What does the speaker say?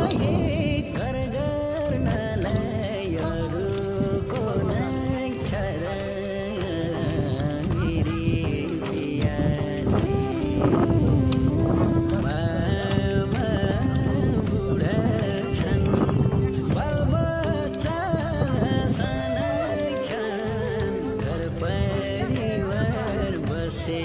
घर गर्नलाई अरूको नै छ र मेरी प्यारी मामा बुढा छन् बालबच्चा साना छन् घर परिवार बसे